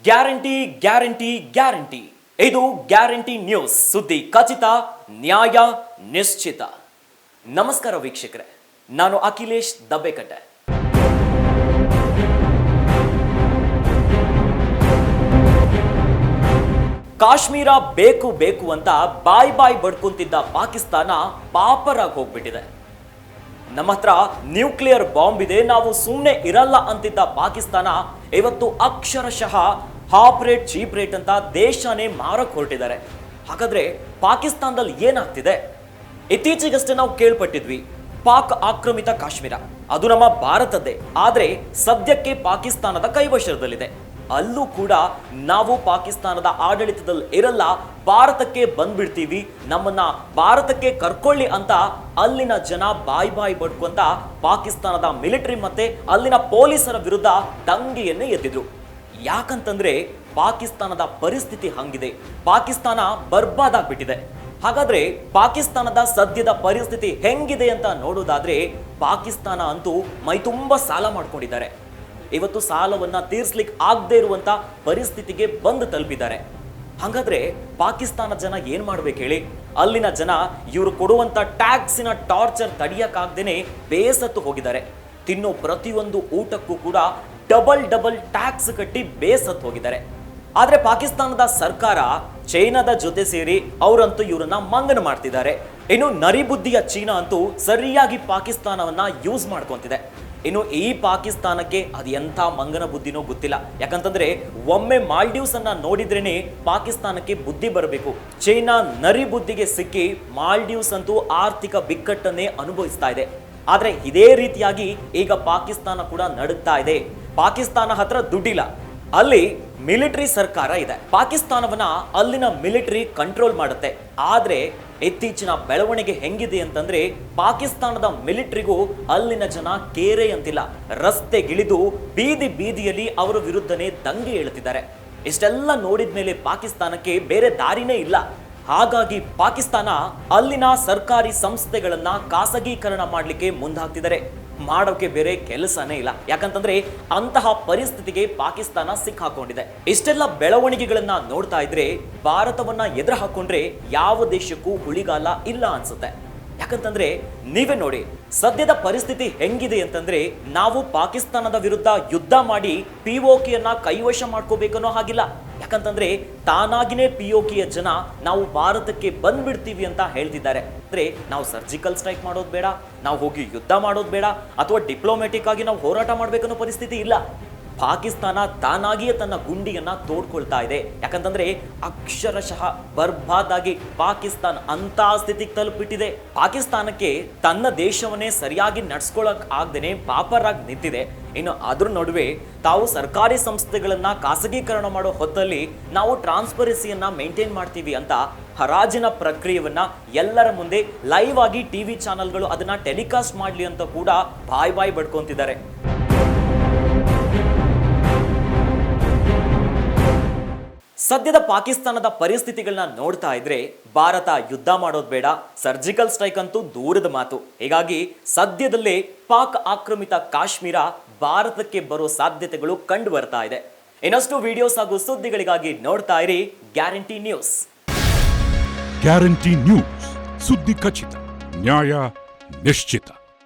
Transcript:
Guarantee guarantee guarantee. ಇದು guarantee news, ಸುದ್ದಿ ಖಚಿತ, ನ್ಯಾಯ ನಿಶ್ಚಿತ. ನಮಸ್ಕಾರ ವೀಕ್ಷಕರೇ, ನಾನು ಅಖಿಲೇಶ್ ದಬ್ಬೆಕಟ್ಟೆ. ಕಾಶ್ಮೀರ ಬೇಕು ಬೇಕು ಅಂತ ಬಾಯ್ ಬಡ್ಕೊಂತಿದ್ದ ಪಾಕಿಸ್ತಾನ ಪಾಪರಾಗಿ ಹೋಗ್ಬಿಟ್ಟಿದೆ. ನಮ್ಮ ಹತ್ರ ನ್ಯೂಕ್ಲಿಯರ್ ಬಾಂಬ್ ಇದೆ, ನಾವು ಸುಮ್ಮನೆ ಇರಲ್ಲ ಅಂತಿದ್ದ ಪಾಕಿಸ್ತಾನ ಇವತ್ತು ಅಕ್ಷರಶಃ ಹಾಫ್ ರೇಟ್ ಚೀಪ್ ರೇಟ್ ಅಂತ ದೇಶನೇ ಮಾರಕ್ ಹೊರಟಿದ್ದಾರೆ. ಹಾಗಾದ್ರೆ ಪಾಕಿಸ್ತಾನದಲ್ಲಿ ಏನಾಗ್ತಿದೆ? ಇತ್ತೀಚೆಗಷ್ಟೇ ನಾವು ಕೇಳ್ಪಟ್ಟಿದ್ವಿ, ಪಾಕ್ ಆಕ್ರಮಿತ ಕಾಶ್ಮೀರ ಅದು ನಮ್ಮ ಭಾರತದ್ದೇ, ಆದ್ರೆ ಸದ್ಯಕ್ಕೆ ಪಾಕಿಸ್ತಾನದ ಕೈವಶದಲ್ಲಿದೆ. ಅಲ್ಲೂ ಕೂಡ ನಾವು ಪಾಕಿಸ್ತಾನದ ಆಡಳಿತದಲ್ಲಿ ಇರಲ್ಲ, ಭಾರತಕ್ಕೆ ಬಂದ್ಬಿಡ್ತೀವಿ, ನಮ್ಮನ್ನ ಭಾರತಕ್ಕೆ ಕರ್ಕೊಳ್ಳಿ ಅಂತ ಅಲ್ಲಿನ ಜನ ಬಾಯ್ ಬಡ್ಕೊಂತ ಪಾಕಿಸ್ತಾನದ ಮಿಲಿಟರಿ ಮತ್ತೆ ಅಲ್ಲಿನ ಪೊಲೀಸರ ವಿರುದ್ಧ ದಂಗೆಯನ್ನೇ ಎದ್ದಿದ್ರು. ಯಾಕಂತಂದ್ರೆ ಪಾಕಿಸ್ತಾನದ ಪರಿಸ್ಥಿತಿ ಹಂಗಿದೆ, ಪಾಕಿಸ್ತಾನ ಬರ್ಬಾದಾಗ್ಬಿಟ್ಟಿದೆ. ಹಾಗಾದ್ರೆ ಪಾಕಿಸ್ತಾನದ ಸದ್ಯದ ಪರಿಸ್ಥಿತಿ ಹೆಂಗಿದೆ ಅಂತ ನೋಡೋದಾದ್ರೆ, ಪಾಕಿಸ್ತಾನ ಅಂತೂ ಮೈ ತುಂಬಾ ಸಾಲ ಮಾಡ್ಕೊಂಡಿದ್ದಾರೆ. ಇವತ್ತು ಸಾಲವನ್ನ ತೀರ್ಸ್ಲಿಕ್ಕೆ ಆಗದೆ ಇರುವಂತ ಪರಿಸ್ಥಿತಿಗೆ ಬಂದು ತಲುಪಿದ್ದಾರೆ. ಹಾಗಾದ್ರೆ ಪಾಕಿಸ್ತಾನ ಜನ ಏನ್ ಮಾಡ್ಬೇಕು ಹೇಳಿ? ಅಲ್ಲಿನ ಜನ ಇವರು ಕೊಡುವಂತ ಟ್ಯಾಕ್ಸಿನ ಟಾರ್ಚರ್ ತಡಿಯಕ್ಕಾಗ್ದೇನೆ ಬೇಸತ್ತು ಹೋಗಿದ್ದಾರೆ. ತಿನ್ನೋ ಪ್ರತಿಯೊಂದು ಊಟಕ್ಕೂ ಕೂಡ ಡಬಲ್ ಟ್ಯಾಕ್ಸ್ ಕಟ್ಟಿ ಬೇಸತ್ತು ಹೋಗಿದ್ದಾರೆ. ಆದ್ರೆ ಪಾಕಿಸ್ತಾನದ ಸರ್ಕಾರ ಚೈನಾದ ಜೊತೆ ಸೇರಿ ಅವರಂತೂ ಇವರನ್ನ ಮಂಗನ ಮಾಡ್ತಿದ್ದಾರೆ. ಇನ್ನು ನರಿಬುದ್ಧಿಯ ಚೀನಾ ಅಂತೂ ಸರಿಯಾಗಿ ಪಾಕಿಸ್ತಾನವನ್ನ ಯೂಸ್ ಮಾಡ್ಕೊಂತಿದೆ. ಇನ್ನು ಈ ಪಾಕಿಸ್ತಾನಕ್ಕೆ ಅದು ಎಂಥ ಮಂಗನ ಬುದ್ಧಿನೋ ಗೊತ್ತಿಲ್ಲ. ಯಾಕಂತಂದ್ರೆ ಒಮ್ಮೆ ಮಾಲ್ಡೀವ್ಸ್ ಅನ್ನ ನೋಡಿದ್ರೇನೆ ಪಾಕಿಸ್ತಾನಕ್ಕೆ ಬುದ್ಧಿ ಬರಬೇಕು. ಚೈನಾ ನರಿ ಬುದ್ಧಿಗೆ ಸಿಕ್ಕಿ ಮಾಲ್ಡೀವ್ಸ್ ಅಂತೂ ಆರ್ಥಿಕ ಬಿಕ್ಕಟ್ಟನ್ನೇ ಅನುಭವಿಸ್ತಾ ಇದೆ. ಆದ್ರೆ ಇದೇ ರೀತಿಯಾಗಿ ಈಗ ಪಾಕಿಸ್ತಾನ ಕೂಡ ನಡುತ್ತಾ ಇದೆ. ಪಾಕಿಸ್ತಾನ ಹತ್ರ ದುಡ್ಡಿಲ್ಲ, ಅಲ್ಲಿ ಮಿಲಿಟರಿ ಸರ್ಕಾರ ಇದೆ. ಪಾಕಿಸ್ತಾನವನ್ನ ಅಲ್ಲಿನ ಮಿಲಿಟರಿ ಕಂಟ್ರೋಲ್ ಮಾಡುತ್ತೆ. ಆದ್ರೆ ಇತ್ತೀಚಿನ ಬೆಳವಣಿಗೆ ಹೆಂಗಿದೆ ಅಂತಂದ್ರೆ, ಪಾಕಿಸ್ತಾನದ ಮಿಲಿಟರಿಗೂ ಅಲ್ಲಿನ ಜನ ಕೇರೆ ಅಂತಿಲ್ಲ, ರಸ್ತೆಗಿಳಿದು ಬೀದಿಯಲ್ಲಿ ಅವರ ವಿರುದ್ಧನೇ ದಂಗೆ ಏಳುತ್ತಿದ್ದಾರೆ. ಇಷ್ಟೆಲ್ಲ ನೋಡಿದ ಮೇಲೆ ಪಾಕಿಸ್ತಾನಕ್ಕೆ ಬೇರೆ ದಾರಿನೇ ಇಲ್ಲ. ಹಾಗಾಗಿ ಪಾಕಿಸ್ತಾನ ಅಲ್ಲಿನ ಸರ್ಕಾರಿ ಸಂಸ್ಥೆಗಳನ್ನ ಖಾಸಗೀಕರಣ ಮಾಡಲಿಕ್ಕೆ ಮುಂದಾಗ್ತಿದ್ದಾರೆ. ಮಾಡೋಕೆ ಬೇರೆ ಕೆಲಸನೇ ಇಲ್ಲ. ಯಾಕಂತಂದ್ರೆ ಅಂತಹ ಪರಿಸ್ಥಿತಿಗೆ ಪಾಕಿಸ್ತಾನ ಸಿಕ್ಕಾಕೊಂಡಿದೆ. ಇಷ್ಟೆಲ್ಲ ಬೆಳವಣಿಗೆಗಳನ್ನ ನೋಡ್ತಾ ಇದ್ರೆ ಭಾರತವನ್ನ ಎದುರು ಹಾಕೊಂಡ್ರೆ ಯಾವ ದೇಶಕ್ಕೂ ಉಳಿಗಾಲ ಇಲ್ಲ ಅನ್ಸುತ್ತೆ. ಯಾಕಂತಂದ್ರೆ ನೀವೇ ನೋಡಿ, ಸದ್ಯದ ಪರಿಸ್ಥಿತಿ ಹೆಂಗಿದೆ ಅಂತಂದ್ರೆ, ನಾವು ಪಾಕಿಸ್ತಾನದ ವಿರುದ್ಧ ಯುದ್ಧ ಮಾಡಿ ಪಿಒಕೆಯನ್ನ ಕೈವಶ ಮಾಡ್ಕೋಬೇಕನ್ನೋ ಹಾಗಿಲ್ಲ. ಯಾಕಂತಂದ್ರೆ ತಾನಾಗಿನೇ ಪಿಒಕೆಯ ಜನ ನಾವು ಭಾರತಕ್ಕೆ ಬಂದ್ಬಿಡ್ತೀವಿ ಅಂತ ಹೇಳ್ತಿದ್ದಾರೆ. ಅಂದ್ರೆ ನಾವು ಸರ್ಜಿಕಲ್ ಸ್ಟ್ರೈಕ್ ಮಾಡೋದು ಬೇಡ, ನಾವು ಹೋಗಿ ಯುದ್ಧ ಮಾಡೋದು ಬೇಡ, ಅಥವಾ ಡಿಪ್ಲೊಮ್ಯಾಟಿಕ್ ಆಗಿ ನಾವು ಹೋರಾಟ ಮಾಡ್ಬೇಕನ್ನೋ ಪರಿಸ್ಥಿತಿ ಇಲ್ಲ. ಪಾಕಿಸ್ತಾನ ತಾನಾಗಿಯೇ ತನ್ನ ಗುಂಡಿಯನ್ನ ತೋಡ್ಕೊಳ್ತಾ ಇದೆ. ಯಾಕಂತಂದ್ರೆ ಅಕ್ಷರಶಃ ಬರ್ಬಾದಾಗಿ ಪಾಕಿಸ್ತಾನ ಅಂತ ಸ್ಥಿತಿಗೆ ತಲುಪಿಟ್ಟಿದೆ. ಪಾಕಿಸ್ತಾನಕ್ಕೆ ತನ್ನ ದೇಶವನ್ನೇ ಸರಿಯಾಗಿ ನಡ್ಸ್ಕೊಳಕ್ ಆಗದೇನೆ ಪಾಪರಾಗಿ ನಿಂತಿದೆ. ಇನ್ನು ಅದ್ರ ನಡುವೆ ತಾವು ಸರ್ಕಾರಿ ಸಂಸ್ಥೆಗಳನ್ನ ಖಾಸಗೀಕರಣ ಮಾಡೋ ಹೊತ್ತಲ್ಲಿ ನಾವು ಟ್ರಾನ್ಸ್ಪರೆನ್ಸಿಯನ್ನ ಮೇಂಟೈನ್ ಮಾಡ್ತೀವಿ ಅಂತ ಹರಾಜಿನ ಪ್ರಕ್ರಿಯೆಯನ್ನ ಎಲ್ಲರ ಮುಂದೆ ಲೈವ್ ಆಗಿ ಟಿವಿ ಚಾನೆಲ್ಗಳು ಅದನ್ನ ಟೆಲಿಕಾಸ್ಟ್ ಮಾಡ್ಲಿ ಅಂತ ಕೂಡ ಬಾಯ್ ಬಡ್ಕೊಂತಿದ್ದಾರೆ. ಸದ್ಯದ ಪಾಕಿಸ್ತಾನದ ಪರಿಸ್ಥಿತಿಗಳನ್ನ ನೋಡ್ತಾ ಇದ್ರೆ ಭಾರತ ಯುದ್ಧ ಮಾಡೋದು ಬೇಡ, ಸರ್ಜಿಕಲ್ ಸ್ಟ್ರೈಕ್ ಅಂತೂ ದೂರದ ಮಾತು. ಹೀಗಾಗಿ ಸದ್ಯದಲ್ಲೇ ಪಾಕ್ ಆಕ್ರಮಿತ ಕಾಶ್ಮೀರ ಭಾರತಕ್ಕೆ ಬರೋ ಸಾಧ್ಯತೆಗಳು ಕಂಡು ಬರ್ತಾ ಇದೆ. ಇನ್ನಷ್ಟು ವಿಡಿಯೋಸ್ ಹಾಗೂ ಸುದ್ದಿಗಳಿಗಾಗಿ ನೋಡ್ತಾ ಇರಿ ಗ್ಯಾರಂಟಿ ನ್ಯೂಸ್. ಗ್ಯಾರಂಟಿ ನ್ಯೂಸ್, ಸುದ್ದಿ ಖಚಿತ, ನ್ಯಾಯ ನಿಶ್ಚಿತ.